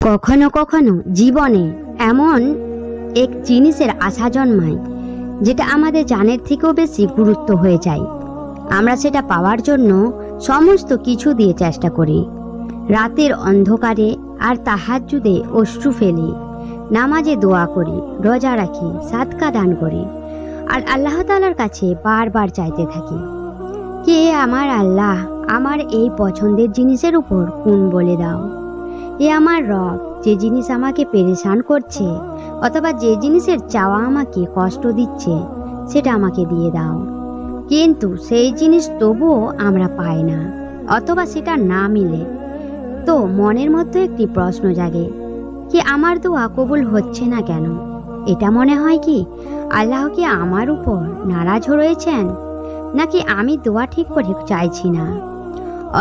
কখনো কখনো জীবনে এমন এক জিনিসের আশা জন্মায় যেটা আমাদের জানের থেকেও বেশি গুরুত্ব হয়ে যায়। আমরা সেটা পাওয়ার জন্য সমস্ত কিছু দিয়ে চেষ্টা করি। রাতের অন্ধকারে আর তাহাজ্জুদে অশ্রু ফেলি, নামাজে দোয়া করি, রোজা রাখি, সাদকা দান করি আর আল্লাহ তাআলার কাছে বারবার চাইতে থাকি, কে আমার আল্লাহ, আমার এই পছন্দের জিনিসের উপর কোন বলে দাও। এ আমার রব, যে জিনিস আমাকে পেরেশান করছে অথবা যে জিনিসের চাওয়া আমাকে কষ্ট দিচ্ছে সেটা আমাকে দিয়ে দাও। কিন্তু সেই জিনিস তবুও আমরা পাই না অথবা সেটা না মিলে তো মনের মধ্যে একটি প্রশ্ন জাগে, কি আমার দোয়া কবুল হচ্ছে না কেন? এটা মনে হয় কি আল্লাহ কি আমার উপর নারাজ রয়েছেন, নাকি আমি দোয়া ঠিক করে চাইছি না,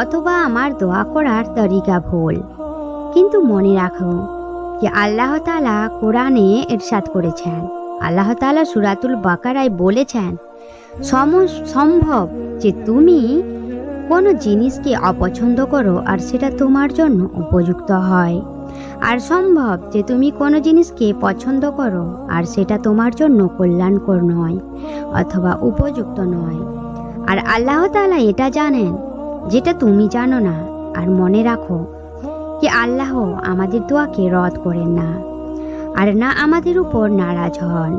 অথবা আমার দোয়া করার তরিকা ভুল। কিন্তু মনে রাখো যে আল্লাহ তাআলা কোরআনে ইরশাদ করেছেন, আল্লাহ তাআলা সূরাতুল বাকারায় বলেছেন, সম্ভব যে তুমি কোনো জিনিসকে অপছন্দ করো আর সেটা তোমার জন্য উপযুক্ত হয়, আর সম্ভব যে তুমি কোনো জিনিসকে পছন্দ করো আর সেটা তোমার জন্য কল্যাণকর নয় অথবা উপযুক্ত নয়। আর আল্লাহ তাআলা এটা জানেন যেটা তুমি জানো না। আর মনে রাখো কি আল্লাহ আমাদের দোয়াকে রদ করেন না আর না আমাদের উপর নারাজ হন।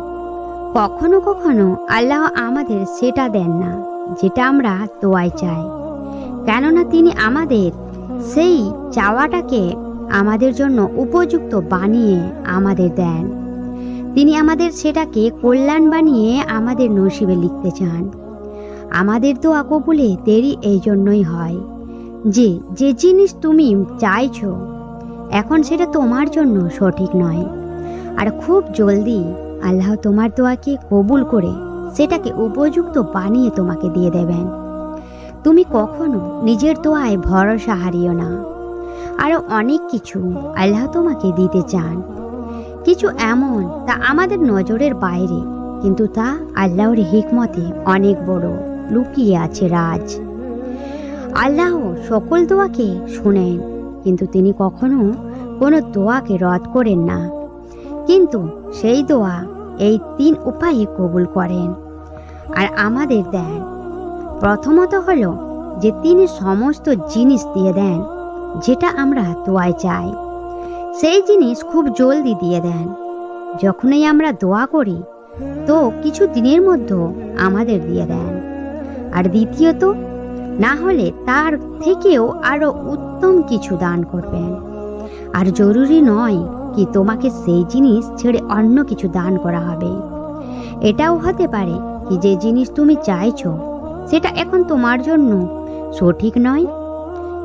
কখনো কখনো আল্লাহ আমাদের সেটা দেন না যেটা আমরা দোয়ায় চাই, কেননা তিনি আমাদের সেই চাওয়াটাকে আমাদের জন্য উপযুক্ত বানিয়ে আমাদের দেন। তিনি আমাদের সেটাকে কল্যাণ বানিয়ে আমাদের নসিবে লিখতে চান। আমাদের দোয়া কবুলে দেরি এই জন্যই হয় যে যে জিনিস তুমি চাইছো এখন সেটা তোমার জন্য সঠিক নয়, আর খুব জলদি আল্লাহ তোমার দোয়াকে কবুল করে সেটাকে উপযুক্ত বানিয়ে তোমাকে দিয়ে দেবেন। তুমি কখনো নিজের দোয়ায় ভরসা হারিও না। আরও অনেক কিছু আল্লাহ তোমাকে দিতে চান, কিছু এমন তা আমাদের নজরের বাইরে, কিন্তু তা আল্লাহর হিকমতে অনেক বড় লুকিয়ে আছে রাজ। আল্লাহ সকল দোয়াকে শুনেন, কিন্তু তিনি কখনো কোনো দোয়াকে রদ করেন না। কিন্তু সেই দোয়া এই 3 উপায়ে কবুল করেন আর আমাদের দেন। প্রথমত হলো যে তিনি সমস্ত জিনিস দিয়ে দেন যেটা আমরা দোয়ায় চাই, সেই জিনিস খুব জলদি দিয়ে দেন। যখনই আমরা দোয়া করি তো কিছু দিনের মধ্যে আমাদের দিয়ে দেন। আর দ্বিতীয়ত, না হলে তার থেকেও আরো উত্তম কিছু দান করবেন। আর জরুরি নয় কি তোমাকে সেই জিনিস ছেড়ে অন্য কিছু দান করা হবে। এটাও হতে পারে কি যে জিনিস তুমি চাইছো সেটা এখন তোমার জন্য সঠিক নয়,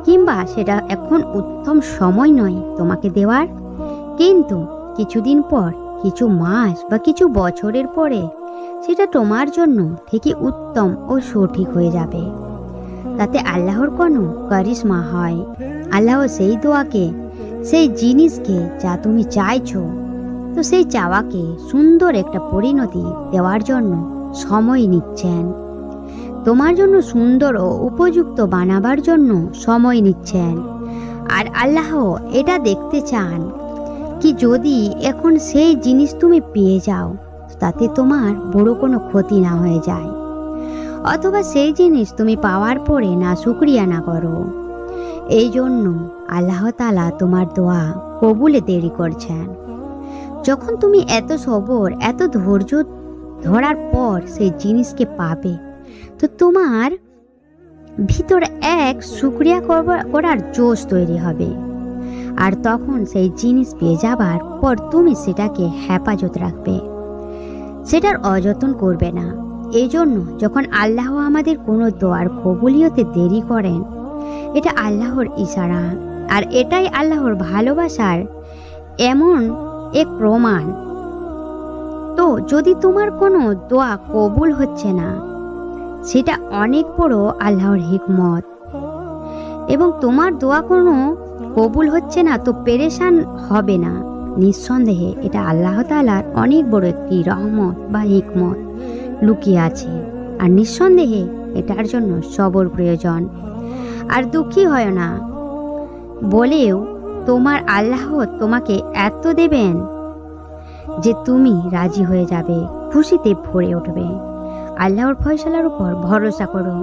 কিংবা সেটা এখন উত্তম সময় নয় তোমাকে দেওয়ার, কিন্তু কিছুদিন পর, কিছু মাস বা কিছু বছরের পরে সেটা তোমার জন্য ঠিকই উত্তম ও সঠিক হয়ে যাবে। তাতে আল্লাহর কোনো কারিশমা হয়। আল্লাহ সেই দোয়াকে, সেই জিনিসকে যা তুমি চাইছো, তো সেই চাওয়াকে সুন্দর একটা পরিণতি দেওয়ার জন্য সময় নিচ্ছেন, তোমার জন্য সুন্দর ও উপযুক্ত বানাবার জন্য সময় নিচ্ছেন। আর আল্লাহ এটা দেখতে চান কি যদি এখন সেই জিনিস তুমি পেয়ে যাও তাতে তোমার বড় কোনো ক্ষতি না হয়ে যায়, অথবা সেই জিনিস তুমি পাওয়ার পরে না শুকরিয়া না করো। এই জন্য আল্লাহ তাআলা তোমার দোয়া কবুলে দেরি করছেন। যখন তুমি এত সবর, এত ধৈর্য ধরার পর সেই জিনিসকে পাবে, তো তোমার ভিতর এক শুকরিয়া করার জোশ তৈরি হবে। আর তখন সেই জিনিস পেয়ে যাবার পর তুমি সেটাকে হেফাজত রাখবে, সেটার অযত্ন করবে না। এই জন্য যখন আল্লাহ আমাদের কোনো দোয়ার কবুলিয়তে দেরি করেন, এটা আল্লাহর ইশারা, আর এটাই আল্লাহর ভালোবাসার এমন এক প্রমাণ। তো যদি তোমার কোনো দোয়া কবুল হচ্ছে না, সেটা অনেক বড় আল্লাহর হিকমত। এবং তোমার দোয়া কোনো কবুল হচ্ছে না তো পেরেশান হবে না, নিঃসন্দেহে এটা আল্লাহ তাআলার অনেক বড় একটি রহমত বা হিকমত লুকিয়ে আছে। আর নিঃসন্দেহে এটার জন্য সবর প্রয়োজন। আর দুঃখী হয় না বলেও তোমার আল্লাহ তোমাকে এত দেবেন যে তুমি রাজি হয়ে যাবে, খুশিতে ভরে উঠবে। আল্লাহর ফয়সালার উপর ভরসা করো,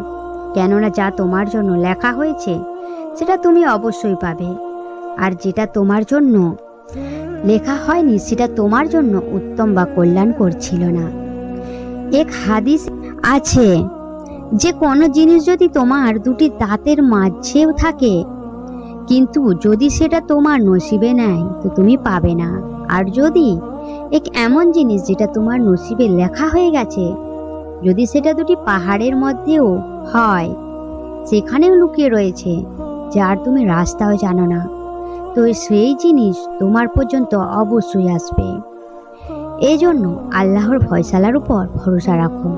কেননা যা তোমার জন্য লেখা হয়েছে সেটা তুমি অবশ্যই পাবে, আর যেটা তোমার জন্য লেখা হয়নি সেটা তোমার জন্য উত্তম বা কল্যাণকর ছিল না। এক হাদিস আছে যে কোনো জিনিস যদি তোমার দুটি দাঁতের মাঝেও থাকে, কিন্তু যদি সেটা তোমার নসিবে নেয় তো তুমি পাবে না। আর যদি এক এমন জিনিস যেটা তোমার নসিবে লেখা হয়ে গেছে, যদি সেটা দুটি পাহাড়ের মধ্যেও হয়, সেখানেও লুকিয়ে রয়েছে, যার তুমি রাস্তাও জানো না, তো সেই জিনিস তোমার পর্যন্ত অবশ্যই আসবে। এই জন্য আল্লাহর ফয়সালার উপর ভরসা রাখো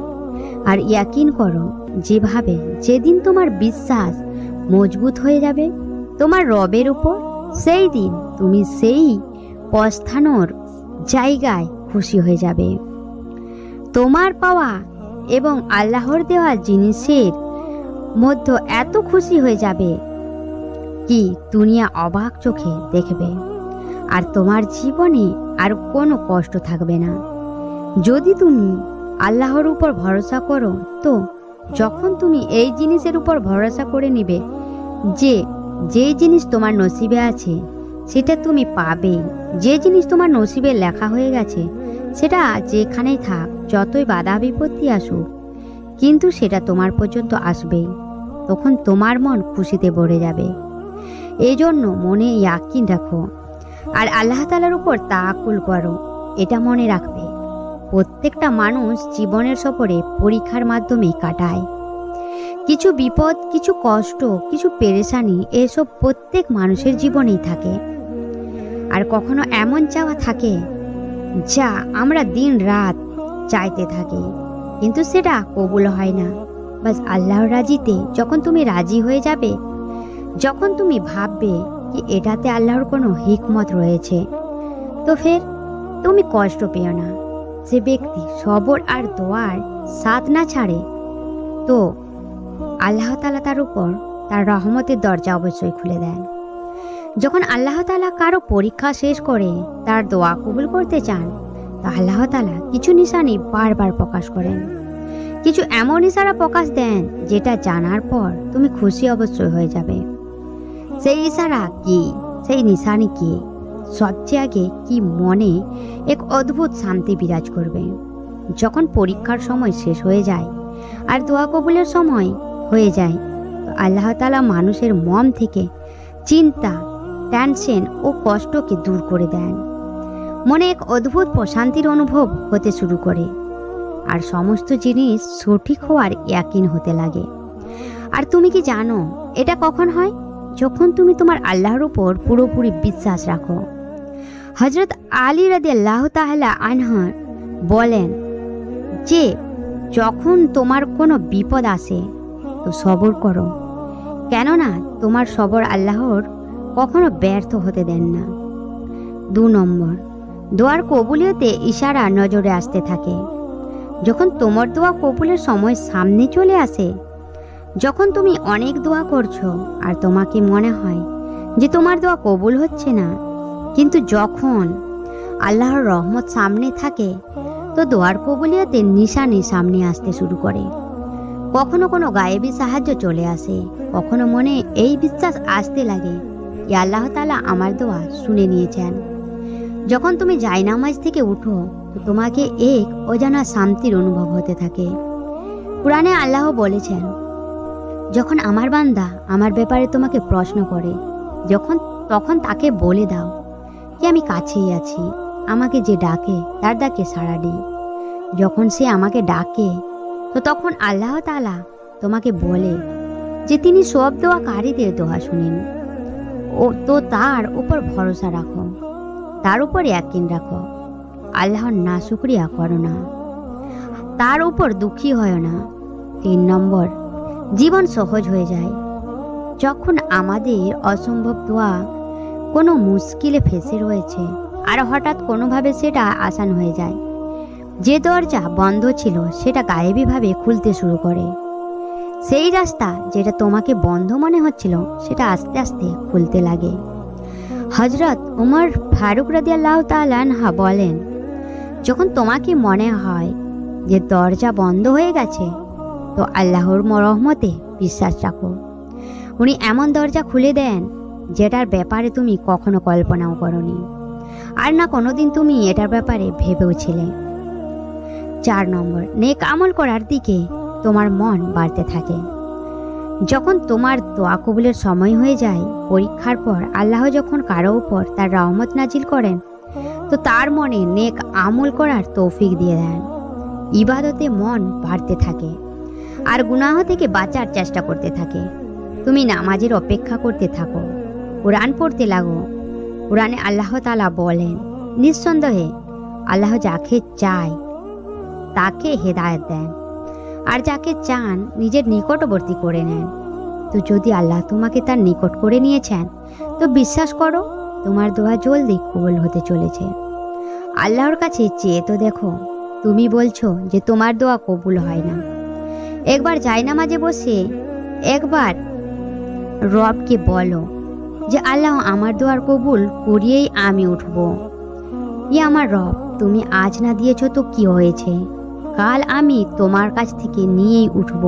আর ইয়াকিন করো, যেভাবে যেদিন তোমার বিশ্বাস মজবুত হয়ে যাবে তোমার রবের উপর, সেই দিন তুমি সেই পৌঁছানোর জায়গায় খুশি হয়ে যাবে। তোমার পাওয়া এবং আল্লাহর দেওয়া জিনিসের মধ্যে এত খুশি হয়ে যাবে কি দুনিয়া অবাক চোখে দেখবে, আর তোমার জীবনে আর কোনো কষ্ট থাকবে না। যদি তুমি আল্লাহর উপর ভরসা করো, তো যখন তুমি এই জিনিসের উপর ভরসা করে নিবে যে যেই জিনিস তোমার নসিবে আছে সেটা তুমি পাবে, যে জিনিস তোমার নসিবে লেখা হয়ে গেছে সেটা যেখানেই থাক, যতই বাধা বিপত্তি আসুক, কিন্তু সেটা তোমার পর্যন্ত আসবেই, তখন তোমার মন খুশিতে ভরে যাবে। এই জন্য মনে ইয়াকিন রাখো আর আল্লাহ তাআলার উপর তাওয়াক্কুল করো। এটা মনে রাখবে, প্রত্যেকটা মানুষ জীবনের সফরে পরীক্ষার মাধ্যমে কাটায়। কিছু বিপদ, কিছু কষ্ট, কিছু পেরেশানি, এসব প্রত্যেক মানুষের জীবনেই থাকে। আর কখনো এমন চাওয়া থাকে যা আমরা দিন রাত চাইতে থাকি, কিন্তু সেটা কবুল হয় না। বাস আল্লাহর রাজিতে যখন তুমি রাজি হয়ে যাবে, যখন তুমি ভাববে কি এটাতে আল্লাহর কোনো হিকমত রয়েছে, তো ফের তুমি কষ্ট পেও না। যে ব্যক্তি সবর আর দোয়ার সাথ না ছাড়ে, তো আল্লাহ তাআলা তার উপর তার রহমতের দরজা অবশ্যই খুলে দেন। যখন আল্লাহ তাআলা কারো পরীক্ষা শেষ করে তার দোয়া কবুল করতে চান, তো আল্লাহ তাআলা কিছু নিশানি বারবার প্রকাশ করেন, কিছু এমন ইশারা প্রকাশ দেন যেটা জানার পর তুমি খুশি অবশ্যই হয়ে যাবে। সেই ইশারা কি, সেই নিশানি কি, সবচেয়ে আগে কি মনে এক অদ্ভুত শান্তি বিরাজ করবে। যখন পরীক্ষার সময় শেষ হয়ে যায় আর দোয়া কবুলের সময় হয়ে যায়, তো আল্লাহ তাআলা মানুষের মন থেকে চিন্তা, টেনশন ও কষ্টকে দূর করে দেন। মনে এক অদ্ভুত প্রশান্তির অনুভব হতে শুরু করে, আর সমস্ত জিনিস সঠিক হওয়ার ইয়াকিন হতে লাগে। আর তুমি কি জানো এটা কখন হয়? যখন তুমি তোমার আল্লাহর উপর পুরোপুরি বিশ্বাস রাখো। হযরত আলী রাদিয়াল্লাহু তাআলা আনহু বলেন যে যখন তোমার কোনো বিপদ আসে তো সবর করো, কেননা তোমার সবর আল্লাহর কখনো ব্যর্থ হতে দেন না। 2 নম্বর, দোয়ার কবুলিয়তে ইশারা নজরে আসতে থাকে। যখন তোমার দোয়া কবুলের সময় সামনে চলে আসে, যখন তুমি অনেক দোয়া করছো আর তোমাকে মনে হয় যে তোমার দোয়া কবুল হচ্ছে না, কিন্তু যখন আল্লাহর রহমত সামনে থাকে, তো দোয়ার কবুলিয়তে নিশানি সামনে আসতে শুরু করে। কখনো কোনো গায়েবী সাহায্য চলে আসে, কখনো মনে এই বিশ্বাস আসতে লাগে যে আল্লাহ তাআলা আমার দোয়া শুনে নিয়েছেন। যখন তুমি জায়নামাজ থেকে উঠো, তো তোমাকে এক অজানা শান্তির অনুভব হতে থাকে। কুরআনে আল্লাহ বলেছেন, যখন আমার বান্দা আমার ব্যাপারে তোমাকে প্রশ্ন করে, তখন তাকে বলে দাও যে আমি কাছেই আছি, আমাকে যে ডাকে তার ডাকে সাড়া দিই। যখন সে আমাকে ডাকে, তো তখন আল্লাহ তাআলা তোমাকে বলে যে তিনি সব দোয়াকারীদের দোয়া শুনেন। তো তার উপর ভরসা রাখো, তার উপর ইয়াকিন রাখো, আল্লাহর নাশুকরিয়া করো না, তার উপর দুঃখী হয় না। 3 নম্বর, জীবন সহজ হয়ে যায়। যখন আমাদের অসম্ভব দোয়া কোনো মুশকিলে ফেসে রয়েছে আর হঠাৎ কোনোভাবে সেটা আসান হয়ে যায়, যে দরজা বন্ধ ছিল সেটা গায়েবীভাবে খুলতে শুরু করে। সেই রাস্তা যেটা তোমাকে বন্ধ মনে হচ্ছিল সেটা আস্তে আস্তে খুলতে লাগে। হযরত উমর ফারুক রাদিয়াল্লাহু তাআলা আনহা বলেন, যখন তোমাকে মনে হয় যে দরজা বন্ধ হয়ে গেছে, তো আল্লাহর রহমতে বিশ্বাস রাখো। উনি এমন দরজা খুলে দেন যেটার ব্যাপারে তুমি কখনো কল্পনাও করনি, আর না কোনোদিন তুমি এটার ব্যাপারে ভেবেওছিলে। 4 নম্বর, নেক আমল করার দিকে তোমার মন বাড়তে থাকে। যখন তোমার দোয়া কবুলের সময় হয়ে যায়, পরীক্ষার পর আল্লাহ যখন কারো উপর তার রহমত নাজিল করেন, তো তার মনে নেক আমল করার তৌফিক দিয়ে দেন। ইবাদতে মন বাড়তে থাকে আর গুনাহ থেকে বাঁচার চেষ্টা করতে থাকে। তুমি নামাজের অপেক্ষা করতে থাকো, কোরআন পড়তে লাগো। কোরআনে আল্লাহ তাআলা বলেন, নিঃসন্দেহে আল্লাহ যাকে চায় তাকে হেদায়েত দেন, আর যাকে চান নিজের নিকটবর্তী করে নেন। তো যদি আল্লাহ তোমাকে তার নিকট করে নিয়েছেন, তো বিশ্বাস করো তোমার দোয়া জলদি কবুল হতে চলেছে। আল্লাহর কাছে চেয়ে তো দেখো। তুমি বলছো যে তোমার দোয়া কবুল হয় না। একবার জায়নামাজে বসে একবার রবকে বলো যে আল্লাহ, আমার দোয়ার কবুল করিয়েই আমি উঠব। আমার রব, তুমি আজ না দিয়েছো তো কি হয়েছে, কাল আমি তোমার কাছ থেকে নিয়েই উঠব।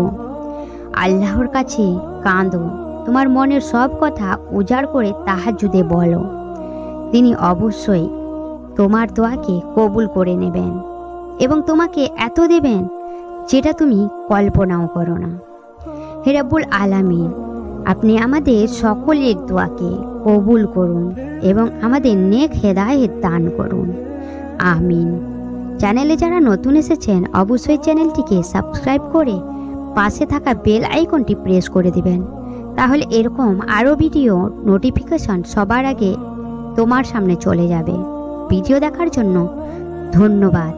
আল্লাহর কাছে কাঁদো, তোমার মনের সব কথা উজাড় করে তাহাজ্জুদে বলো। তিনি অবশ্যই তোমার দোয়াকে কবুল করে নেবেন এবং তোমাকে এত দেবেন যেটা তুমি কল্পনাও করো না। হে রাব্বুল আলামিন, আপনি আমাদের সকলের দোয়াকে কবুল করুন এবং আমাদের নেক হেদায়েত দান করুন। আমিন। চ্যানেলে যারা নতুন এসেছেন, অবশ্যই চ্যানেলটিকে সাবস্ক্রাইব করে পাশে থাকা বেল আইকনটি প্রেস করে দিবেন। তাহলে এরকম আরও ভিডিও নোটিফিকেশন সবার আগে তোমার সামনে চলে যাবে। ভিডিও দেখার জন্য ধন্যবাদ।